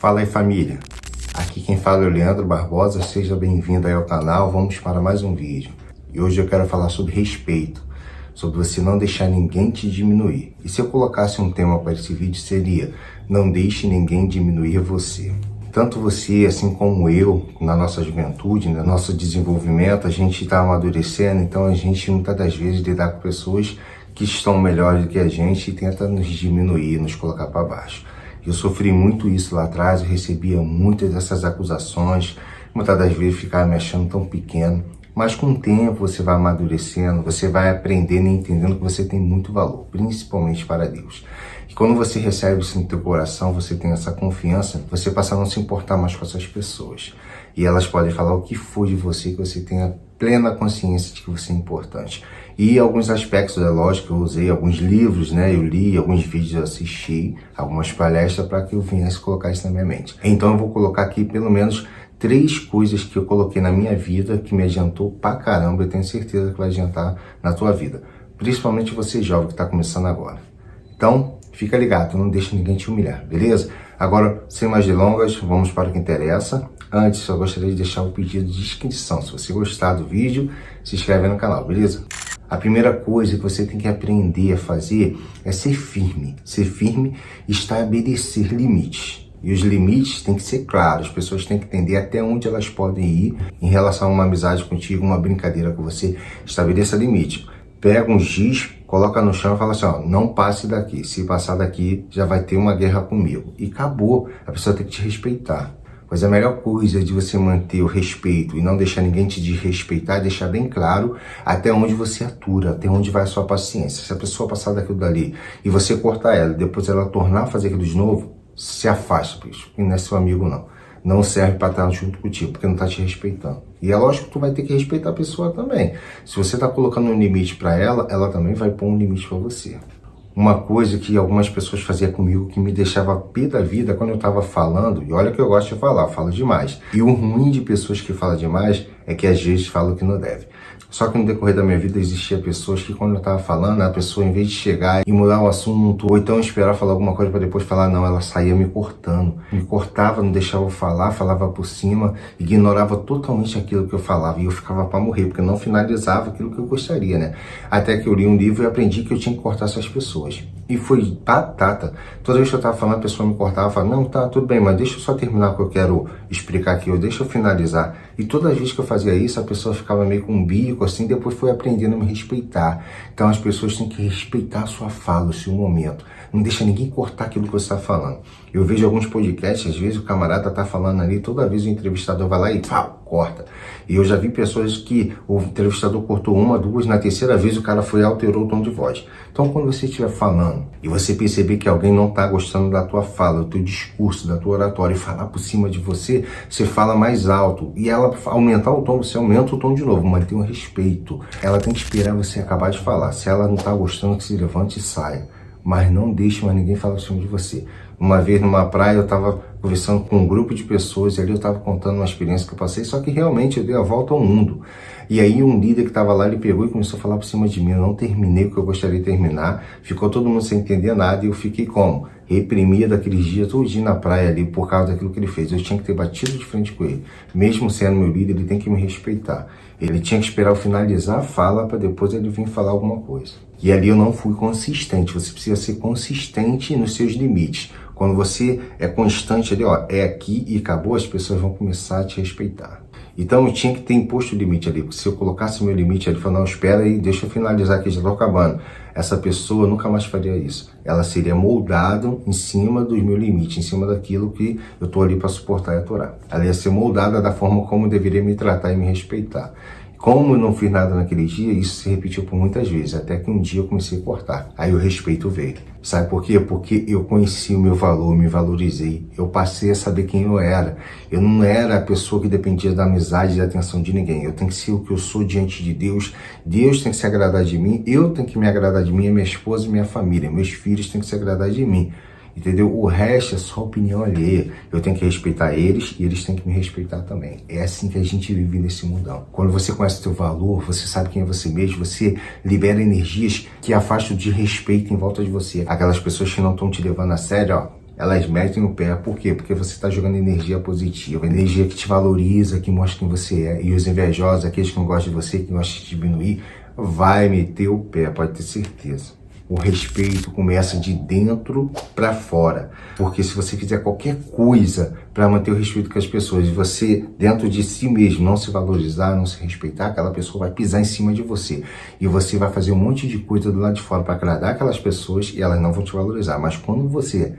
Fala aí, família, aqui quem fala é o Leandro Barbosa, seja bem-vindo aí ao canal, vamos para mais um vídeo. E hoje eu quero falar sobre respeito, sobre você não deixar ninguém te diminuir. E se eu colocasse um tema para esse vídeo seria, não deixe ninguém diminuir você. Tanto você, assim como eu, na nossa juventude, no nosso desenvolvimento, a gente está amadurecendo, então a gente muitas das vezes lidar com pessoas que estão melhores do que a gente e tenta nos diminuir, nos colocar para baixo. Eu sofri muito isso lá atrás, eu recebia muitas dessas acusações, muitas das vezes ficava me achando tão pequeno, mas com o tempo você vai amadurecendo, você vai aprendendo e entendendo que você tem muito valor, principalmente para Deus. E quando você recebe isso no teu coração, você tem essa confiança, você passa a não se importar mais com essas pessoas. E elas podem falar o que for de você, que você tenha plena consciência de que você é importante. E alguns aspectos, é lógico, eu usei alguns livros, eu li alguns vídeos, eu assisti algumas palestras para que eu viesse colocar isso na minha mente. Então eu vou colocar aqui pelo menos 3 coisas que eu coloquei na minha vida que me adiantou pra caramba, eu tenho certeza que vai adiantar na tua vida. Principalmente você jovem que está começando agora. Então, fica ligado, não deixa ninguém te humilhar, beleza? Agora, sem mais delongas, vamos para o que interessa. Antes, eu gostaria de deixar um pedido de inscrição. Se você gostar do vídeo, se inscreve no canal, beleza? A primeira coisa que você tem que aprender a fazer é ser firme. Ser firme e estabelecer limites. E os limites têm que ser claros. As pessoas têm que entender até onde elas podem ir em relação a uma amizade contigo, uma brincadeira com você. Estabeleça limite. Pega um giz, coloca no chão e fala assim, não passe daqui. Se passar daqui, já vai ter uma guerra comigo. E acabou. A pessoa tem que te respeitar. Pois a melhor coisa de você manter o respeito e não deixar ninguém te desrespeitar é deixar bem claro até onde você atura, até onde vai a sua paciência. Se a pessoa passar daquilo dali e você cortar ela e depois ela tornar a fazer aquilo de novo, se afasta, bicho, porque não é seu amigo não. Não serve para estar junto contigo, porque não está te respeitando. E é lógico que tu vai ter que respeitar a pessoa também. Se você está colocando um limite para ela, ela também vai pôr um limite para você. Uma coisa que algumas pessoas faziam comigo que me deixava pé da vida quando eu estava falando, e olha que eu gosto de falar, eu falo demais. E o ruim de pessoas que falam demais é que às vezes falam que não deve. Só que no decorrer da minha vida existia pessoas que quando eu estava falando, a pessoa em vez de chegar e mudar o assunto, ou então esperar falar alguma coisa para depois falar, não, ela saía me cortando. Me cortava, não deixava eu falar, falava por cima, ignorava totalmente aquilo que eu falava e eu ficava para morrer, porque eu não finalizava aquilo que eu gostaria, né? Até que eu li um livro e aprendi que eu tinha que cortar essas pessoas. E foi batata. Toda vez que eu estava falando, a pessoa me cortava, falava, não, tá, tudo bem, mas deixa eu só terminar o que eu quero explicar aqui, ou deixa eu finalizar. E todas as vezes que eu fazia isso, a pessoa ficava meio com um bico, assim, depois foi aprendendo a me respeitar. Então as pessoas têm que respeitar a sua fala, o seu momento. Não deixa ninguém cortar aquilo que você está falando. Eu vejo alguns podcasts, às vezes o camarada está falando ali, toda vez o entrevistador vai lá e corta. E eu já vi pessoas que o entrevistador cortou uma, duas, na terceira vez o cara foi e alterou o tom de voz. Então quando você estiver falando e você perceber que alguém não está gostando da tua fala, do teu discurso, da tua oratória e falar por cima de você, você fala mais alto. E ela aumentar o tom, você aumenta o tom de novo, mantém o respeito. Ela tem que esperar você acabar de falar. Se ela não está gostando, que se levante e saia. Mas não deixe mais ninguém falar por cima de você. Uma vez numa praia eu estava conversando com um grupo de pessoas e ali eu estava contando uma experiência que eu passei, só que realmente eu dei a volta ao mundo. E aí um líder que estava lá, ele pegou e começou a falar por cima de mim. Eu não terminei o que eu gostaria de terminar, ficou todo mundo sem entender nada e eu fiquei como? Reprimia daqueles dias todinho na praia ali por causa daquilo que ele fez. Eu tinha que ter batido de frente com ele. Mesmo sendo meu líder, ele tem que me respeitar. Ele tinha que esperar eu finalizar a fala para depois ele vir falar alguma coisa. E ali eu não fui consistente. Você precisa ser consistente nos seus limites. Quando você é constante ali, é aqui e acabou, as pessoas vão começar a te respeitar. Então eu tinha que ter imposto o limite ali, porque se eu colocasse meu limite ali, falando, não, espera aí, deixa eu finalizar aqui, já estou acabando. Essa pessoa nunca mais faria isso. Ela seria moldada em cima dos meus limites, em cima daquilo que eu estou ali para suportar e aturar. Ela ia ser moldada da forma como eu deveria me tratar e me respeitar. Como eu não fiz nada naquele dia, isso se repetiu por muitas vezes, até que um dia eu comecei a cortar. Aí o respeito veio. Sabe por quê? Porque eu conheci o meu valor, me valorizei. Eu passei a saber quem eu era. Eu não era a pessoa que dependia da amizade e da atenção de ninguém. Eu tenho que ser o que eu sou diante de Deus. Deus tem que se agradar de mim. Eu tenho que me agradar de mim, minha esposa e minha família. Meus filhos têm que se agradar de mim. Entendeu? O resto é só opinião alheia. Eu tenho que respeitar eles e eles têm que me respeitar também. É assim que a gente vive nesse mundão. Quando você conhece o teu valor, você sabe quem é você mesmo, você libera energias que afastam de respeito em volta de você. Aquelas pessoas que não estão te levando a sério, elas metem o pé. Por quê? Porque você está jogando energia positiva, energia que te valoriza, que mostra quem você é. E os invejosos, aqueles que não gostam de você, que gostam de te diminuir, vai meter o pé, pode ter certeza. O respeito começa de dentro para fora, porque se você fizer qualquer coisa para manter o respeito com as pessoas e você dentro de si mesmo não se valorizar, não se respeitar, aquela pessoa vai pisar em cima de você e você vai fazer um monte de coisa do lado de fora para agradar aquelas pessoas e elas não vão te valorizar. Mas quando você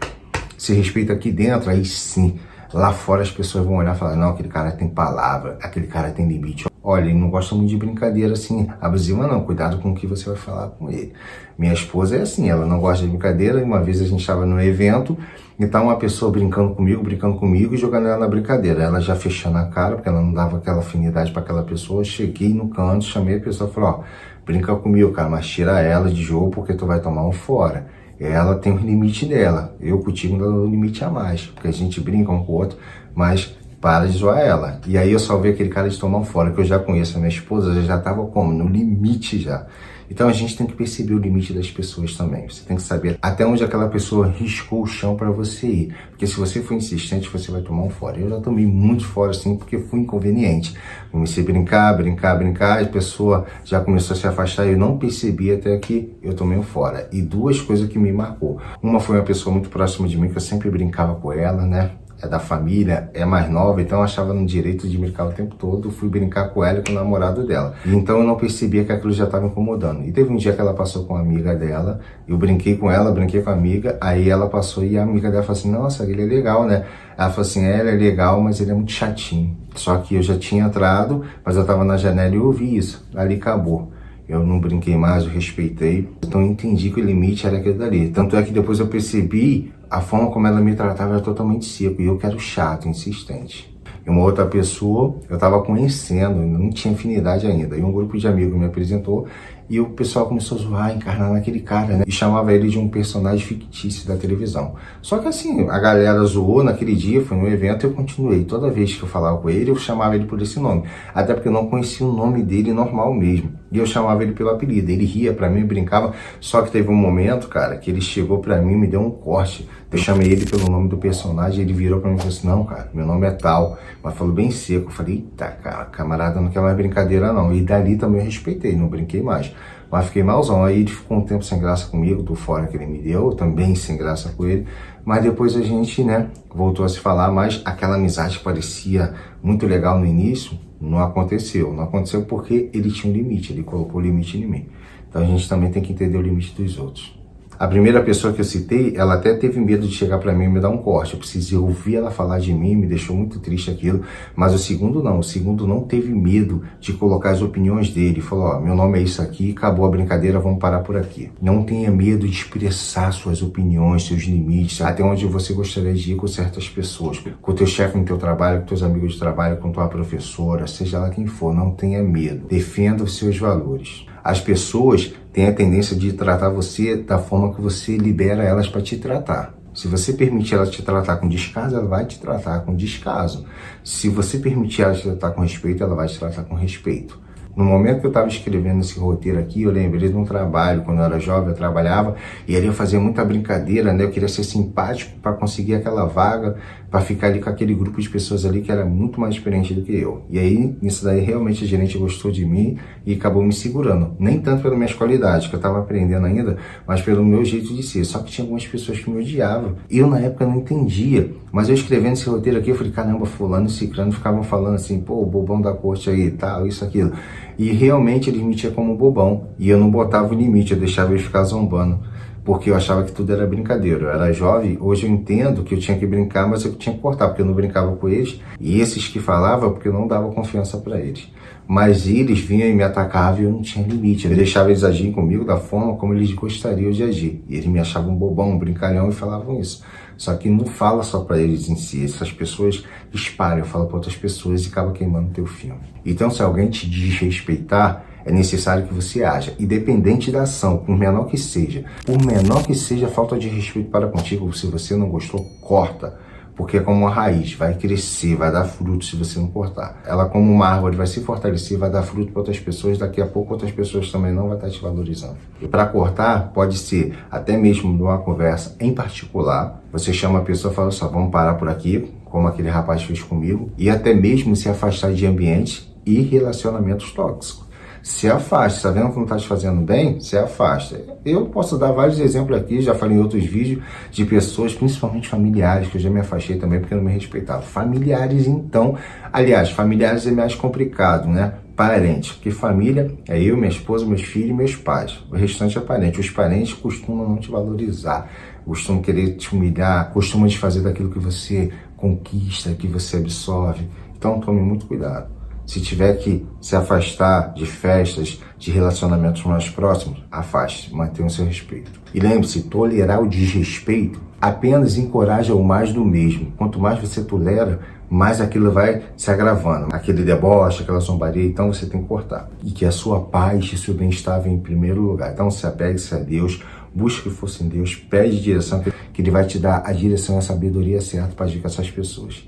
se respeita aqui dentro, aí sim, lá fora as pessoas vão olhar e falar, não, aquele cara tem palavra, aquele cara tem limite. Olha, ele não gosta muito de brincadeira assim, abusiva não, cuidado com o que você vai falar com ele. Minha esposa é assim, ela não gosta de brincadeira, e uma vez a gente estava num evento, e tá uma pessoa brincando comigo e jogando ela na brincadeira. Ela já fechando a cara, porque ela não dava aquela afinidade para aquela pessoa, cheguei no canto, chamei a pessoa e falei, ó, brinca comigo, cara, mas tira ela de jogo porque tu vai tomar um fora. Ela tem o limite dela, eu contigo dou um limite a mais, porque a gente brinca um com o outro, mas para de zoar ela. E aí eu salvei aquele cara de tomar um fora, que eu já conheço a minha esposa, já estava como? No limite já. Então a gente tem que perceber o limite das pessoas também. Você tem que saber até onde aquela pessoa riscou o chão para você ir. Porque se você for insistente, você vai tomar um fora. Eu já tomei muito fora assim, porque fui inconveniente. Comecei a brincar, a pessoa já começou a se afastar e eu não percebi até que eu tomei um fora. E duas coisas que me marcou. Uma foi uma pessoa muito próxima de mim, que eu sempre brincava com ela, né? É da família, é mais nova, então eu achava no direito de brincar o tempo todo, fui brincar com ela e com o namorado dela. Então eu não percebia que aquilo já estava incomodando. E teve um dia que ela passou com a amiga dela, eu brinquei com ela, brinquei com a amiga, aí ela passou e a amiga dela falou assim, nossa, ele é legal, né? Ela falou assim, ele é legal, mas ele é muito chatinho. Só que eu já tinha entrado, mas eu estava na janela e eu ouvi isso, ali acabou. Eu não brinquei mais, eu respeitei. Então eu entendi que o limite era aquele dali. Tanto é que depois eu percebi a forma como ela me tratava era totalmente seco. E eu que era o chato, insistente. E uma outra pessoa, eu estava conhecendo, não tinha afinidade ainda. E um grupo de amigos me apresentou e o pessoal começou a zoar, encarnar naquele cara, né? E chamava ele de um personagem fictício da televisão. Só que assim, a galera zoou naquele dia, foi no evento e eu continuei. Toda vez que eu falava com ele, eu chamava ele por esse nome. Até porque eu não conhecia o nome dele normal mesmo. E eu chamava ele pelo apelido. Ele ria pra mim, brincava. Só que teve um momento, cara, que ele chegou pra mim e me deu um corte. Eu chamei ele pelo nome do personagem, ele virou pra mim e falou assim, não, cara, meu nome é tal. Mas falou bem seco. Eu falei, eita, cara, camarada não quer mais brincadeira não. E dali também eu respeitei, não brinquei mais. Mas fiquei malzão. Aí ele ficou um tempo sem graça comigo, do fora que ele me deu, também sem graça com ele. Mas depois a gente, né, voltou a se falar, mas aquela amizade que parecia muito legal no início, não aconteceu. Não aconteceu porque ele tinha um limite, ele colocou o limite em mim. Então a gente também tem que entender o limite dos outros. A primeira pessoa que eu citei, ela até teve medo de chegar pra mim e me dar um corte. Eu precisei ouvir ela falar de mim, me deixou muito triste aquilo. Mas o segundo não teve medo de colocar as opiniões dele. Falou, ó, meu nome é isso aqui, acabou a brincadeira, vamos parar por aqui. Não tenha medo de expressar suas opiniões, seus limites, até onde você gostaria de ir com certas pessoas. Com o teu chefe no teu trabalho, com teus amigos de trabalho, com tua professora, seja lá quem for, não tenha medo. Defenda os seus valores. As pessoas têm a tendência de tratar você da forma que você libera elas para te tratar. Se você permitir ela te tratar com descaso, ela vai te tratar com descaso. Se você permitir ela te tratar com respeito, ela vai te tratar com respeito. No momento que eu estava escrevendo esse roteiro aqui, eu lembrei de um trabalho. Quando eu era jovem, eu trabalhava e ali eu fazia muita brincadeira, né? Eu queria ser simpático para conseguir aquela vaga, para ficar ali com aquele grupo de pessoas ali que era muito mais experiente do que eu. E aí, nisso daí, realmente a gerente gostou de mim e acabou me segurando. Nem tanto pelas minhas qualidades, que eu estava aprendendo ainda, mas pelo meu jeito de ser. Só que tinha algumas pessoas que me odiavam. E eu, na época, não entendia. Mas eu escrevendo esse roteiro aqui, eu falei, caramba, fulano e ciclano ficavam falando assim, pô, o bobão da corte aí, tal, isso, aquilo. E realmente eles me tinham como bobão. E eu não botava o limite, eu deixava eles ficar zombando. Porque eu achava que tudo era brincadeira. Eu era jovem, hoje eu entendo que eu tinha que brincar, mas eu tinha que cortar, porque eu não brincava com eles. E esses que falavam, porque eu não dava confiança para eles. Mas eles vinham e me atacavam e eu não tinha limite. Eu deixava eles agirem comigo da forma como eles gostariam de agir. E eles me achavam bobão, um brincalhão e falavam isso. Só que não fala só para eles em si. Essas pessoas espalham, falam para outras pessoas e acaba queimando teu filme. Então, se alguém te desrespeitar, é necessário que você haja, independente da ação, por menor que seja. Por menor que seja a falta de respeito para contigo, se você não gostou, corta. porque é como uma raiz, vai crescer, vai dar fruto se você não cortar. Ela como uma árvore vai se fortalecer, vai dar fruto para outras pessoas, daqui a pouco outras pessoas também não vão estar te valorizando. E para cortar, pode ser até mesmo numa conversa em particular, você chama a pessoa e fala só, vamos parar por aqui, como aquele rapaz fez comigo, e até mesmo se afastar de ambientes e relacionamentos tóxicos. Se afaste, tá vendo que não está te fazendo bem? Se afasta. Eu posso dar vários exemplos aqui, já falei em outros vídeos, de pessoas, principalmente familiares, que eu já me afastei também porque não me respeitavam. Familiares, então, aliás, familiares é mais complicado, né? Parentes, porque família é eu, minha esposa, meus filhos e meus pais. O restante é parente. Os parentes costumam não te valorizar, costumam querer te humilhar, costumam te fazer daquilo que você conquista, que você absorve. Então, tome muito cuidado. Se tiver que se afastar de festas, de relacionamentos mais próximos, afaste, mantenha o seu respeito. E lembre-se, tolerar o desrespeito apenas encoraja o mais do mesmo. Quanto mais você tolera, mais aquilo vai se agravando. Aquele deboche, aquela zombaria, então você tem que cortar. E que a sua paz e seu bem-estar venham em primeiro lugar. Então se apegue-se a Deus, busque força em Deus, pede direção, que Ele vai te dar a direção e a sabedoria certa para agir com essas pessoas.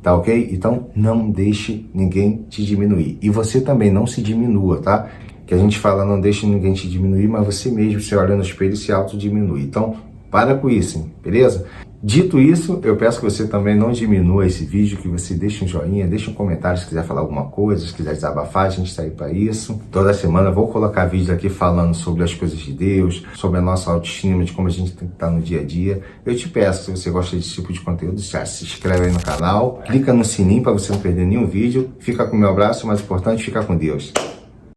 Tá ok? Então não deixe ninguém te diminuir. E você também não se diminua, tá? Que a gente fala não deixe ninguém te diminuir, mas você mesmo se olha no espelho e se autodiminui. Então para com isso, hein? Beleza? Dito isso, eu peço que você também não diminua esse vídeo, que você deixe um joinha, deixe um comentário se quiser falar alguma coisa, se quiser desabafar, a gente está aí para isso. Toda semana eu vou colocar vídeos aqui falando sobre as coisas de Deus, sobre a nossa autoestima, de como a gente tem que estar no dia a dia. Eu te peço, se você gosta desse tipo de conteúdo, já se inscreve aí no canal, clica no sininho para você não perder nenhum vídeo. Fica com o meu abraço, mais importante, fica com Deus.